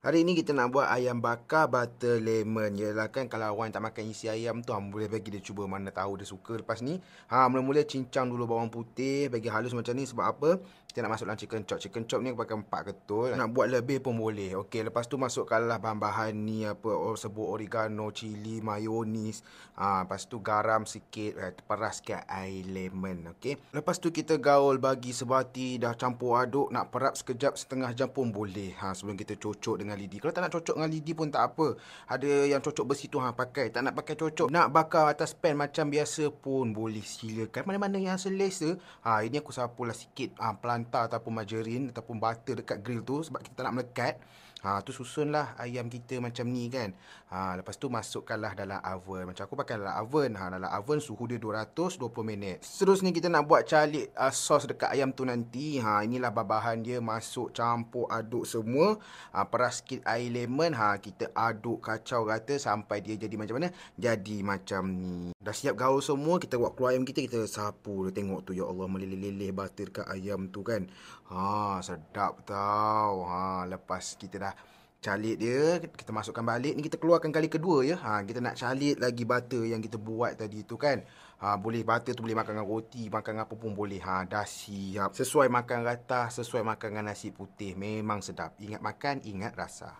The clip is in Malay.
Hari ni kita nak buat ayam bakar butter lemon. Yelah kan kalau awak tak makan isi ayam tu, boleh bagi dia cuba, mana tahu dia suka lepas ni. Mula-mula cincang dulu bawang putih, bagi halus macam ni sebab apa? Kita nak masuk dalam chicken chop. Chicken chop ni pakai 4 ketul. Nak buat lebih pun boleh. Okey, lepas tu masukkanlah bahan-bahan ni apa, sebut oregano, cili, mayonis. Lepas tu garam sikit, peras sikit air lemon. Okey. Lepas tu kita gaul bagi sebati, dah campur aduk, nak perap sekejap setengah jam pun boleh. Sebelum kita cocok dengan lidi. Kalau tak nak cocok dengan lidi pun tak apa. Ada yang cocok besi tu pakai. Tak nak pakai cocok, nak bakar atas pan macam biasa pun boleh, silakan. Mana-mana yang selesa. Ini aku sapulah sikit pelantar ataupun margarin ataupun butter dekat grill tu sebab kita tak nak melekat. Tu susunlah ayam kita macam ni kan. Lepas tu masukkanlah dalam oven. Macam aku pakai dalam oven. Dalam oven suhu dia 220 minit. Seterusnya kita nak buat calik sos dekat ayam tu nanti. Inilah bahan dia, masuk campur aduk semua. Peras sikit air lemon. Kita aduk kacau rata sampai dia jadi macam mana? Jadi macam ni. Dah siap gaul semua, kita buat keluar ayam kita, kita sapu. Tengok tu, ya Allah, meleleh-leleh butter dekat ayam tu kan. Sedap tau. Lepas kita dah calik dia, kita masukkan balik. Ni kita keluarkan kali kedua ya. Kita nak calik lagi butter yang kita buat tadi tu kan. Boleh butter tu boleh makan dengan roti, makan dengan apa pun boleh. Dah siap. Sesuai makan ratah, sesuai makan dengan nasi putih. Memang sedap. Ingat makan, ingat rasa.